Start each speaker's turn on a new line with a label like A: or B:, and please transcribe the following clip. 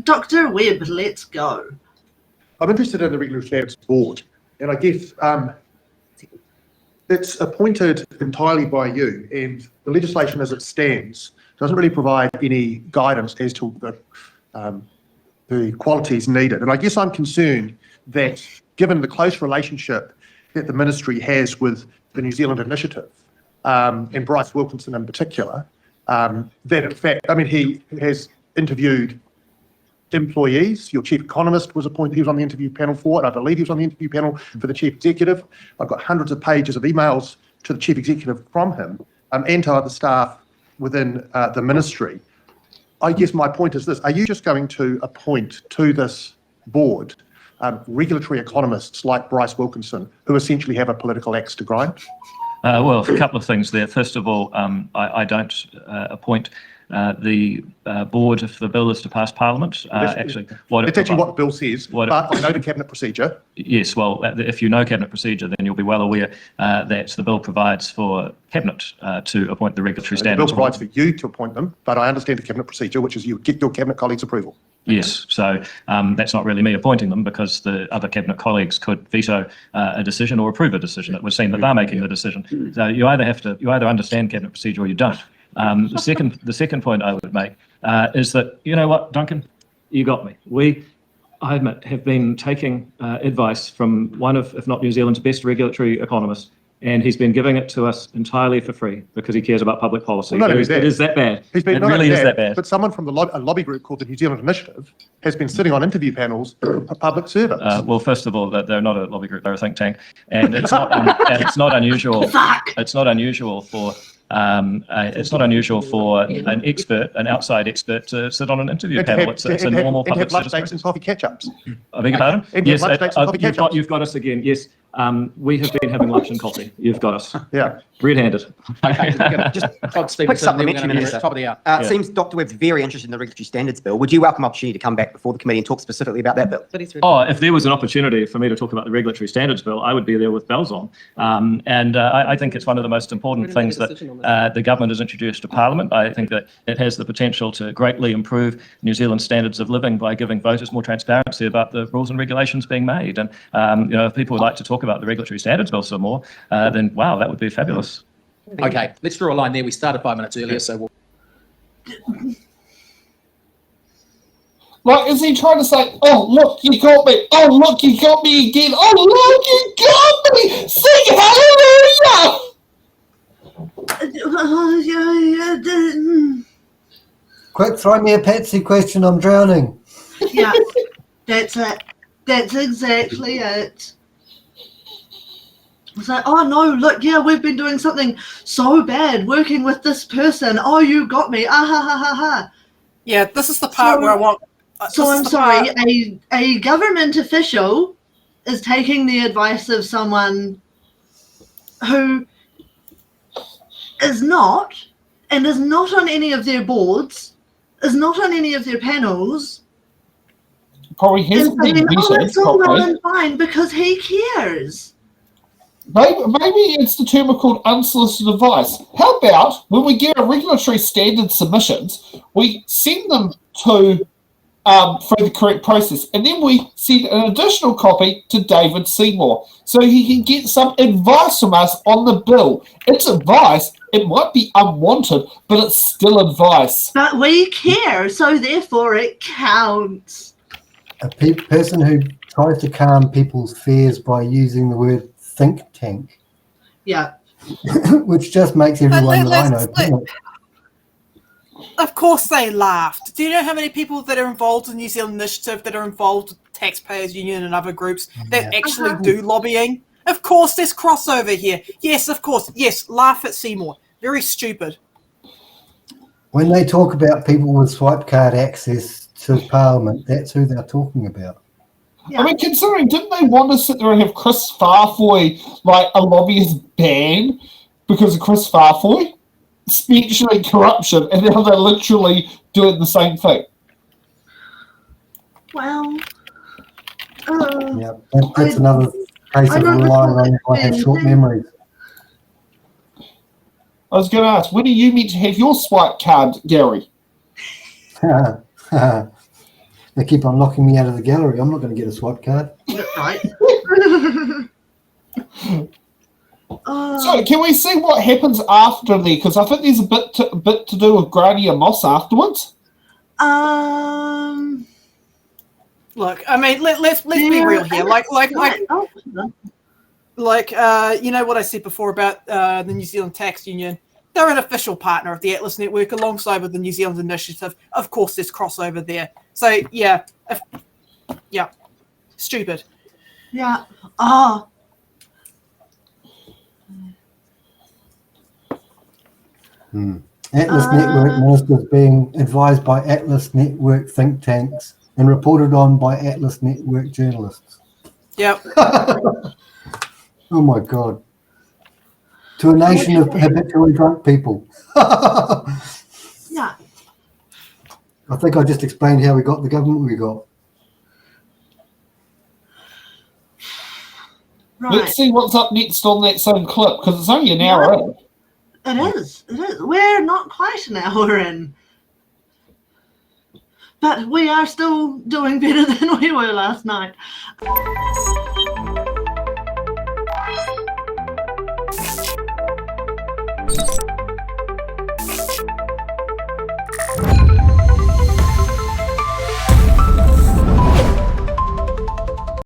A: Dr. Webb, let's go.
B: I'm interested in the Regulatory Standards Board, and I guess it's appointed entirely by you, and the legislation as it stands doesn't really provide any guidance as to the qualities needed. And I guess I'm concerned that given the close relationship that the ministry has with the New Zealand Initiative, and Bryce Wilkinson in particular, that in fact, I mean, he has interviewed employees. Your chief economist was appointed, he was on the interview panel for it. I believe he was on the interview panel for the chief executive. I've got hundreds of pages of emails to the chief executive from him and to other staff within the ministry. I guess my point is this: are you just going to appoint to this board regulatory economists like Bryce Wilkinson, who essentially have a political axe to grind?
C: Well, a couple of things there. First of all, I don't appoint the board if the bill is to pass Parliament. Actually, what
B: the bill says, but I know the cabinet procedure.
C: Yes, well, if you know cabinet procedure, then you'll be well aware that the bill provides for cabinet to appoint the regulatory standards.
B: The bill provides for you to appoint them, but I understand the cabinet procedure, which is you get your cabinet colleagues' approval.
C: Yes, so that's not really me appointing them, because the other cabinet colleagues could veto a decision or approve a decision. It would seem that they're making the decision. So you either understand cabinet procedure or you don't. The second point I would make is that, you know what, Duncan, you got me. I admit, have been taking advice from one of, if not New Zealand's best regulatory economists, and he's been giving it to us entirely for free because he cares about public policy.
B: Well,
C: it is that bad.
B: It
C: really is that bad.
B: But someone from a lobby group called the New Zealand Initiative has been sitting on interview panels for public service.
C: Well, first of all, they're not a lobby group; they're a think tank, and it's not unusual. It's not unusual for. It's not unusual for an outside expert to sit on an interview panel. It's a normal public service process.
B: And coffee catch-ups.
C: I beg your pardon?
B: Yes,
C: you've got us again. Yes, we have been having lunch and coffee. You've got us.
B: Yeah.
C: Red-handed.
D: Just quick supplementary, Minister. It seems Dr. Webb's very interested in the Regulatory Standards Bill. Would you welcome opportunity to come back before the committee and talk specifically about that bill?
C: Oh, if there was an opportunity for me to talk about the Regulatory Standards Bill, I would be there with bells on. I think it's one of the most important things that the government has introduced to Parliament. I think that it has the potential to greatly improve New Zealand's standards of living by giving voters more transparency about the rules and regulations being made. And if people would like to talk about the Regulatory Standards Bill some more, then wow, that would be fabulous.
E: Okay, let's draw a line there. We started 5 minutes earlier, so we'll...
F: Like, is he trying to say, oh, look, you got me. Oh, look, you got me again. Oh, look, you got me. Sing hallelujah.
G: Quick, throw me a Patsy question. I'm drowning.
A: Yeah, that's it. That's exactly it. It's like, oh no, look, yeah, we've been doing something so bad working with this person. Oh, you got me. Ah ha ha ha ha.
H: Yeah, this is the part where I want.
A: So I'm sorry, a government official is taking the advice of someone who is not, and is not on any of their boards, is not on any of their panels.
F: Probably hasn't been
A: saying, oh, it's all well
F: properly.
A: and fine because he cares.
F: Maybe it's the term called unsolicited advice. How about when we get a regulatory standard submissions, we send them to through the correct process, and then we send an additional copy to David Seymour so he can get some advice from us on the bill. It's advice. It might be unwanted, but it's still advice.
A: But we care, so therefore it counts.
G: A person who tries to calm people's fears by using the word think tank.
A: Yeah.
G: Which just makes everyone line open.
H: Of course they laughed. Do you know how many people that are involved in New Zealand Initiative, that are involved with Taxpayers Union and other groups that actually do lobbying? Of course there's crossover here. Yes, of course. Yes, laugh at Seymour. Very stupid.
G: When they talk about people with swipe card access to Parliament, that's who they're talking about.
F: Yeah. I mean, considering, didn't they want to sit there and have Chris Farfoy, like a lobbyist ban because of Chris Farfoy? Mentioning corruption, and now they're literally doing the same thing.
A: Well,
G: yeah, that's another case of relying on everyone have short memories.
F: I was going to ask, when are you meant to have your swipe card, Gary?
G: They keep on locking me out of the gallery. I'm not going to get a swipe card.
A: Right.
F: So can we see what happens after there? Because I think there's a bit to do with grinding a moss afterwards.
H: Look, I mean, let's be real here. You know what I said before about the New Zealand Tax Union. They're an official partner of the Atlas Network alongside with the New Zealand Initiative. Of course, there's crossover there. So yeah, stupid.
A: Yeah.
G: Atlas Network ministers being advised by Atlas Network think tanks and reported on by Atlas Network journalists.
H: Yep.
G: Oh my God. To a nation of habitually drunk people.
A: Yeah.
G: I think I just explained how we got the government we got.
A: Right.
F: Let's see what's up next on that same clip, because it's only an hour in.
A: It is. We're not quite an hour in. But we are still doing better than we were last night.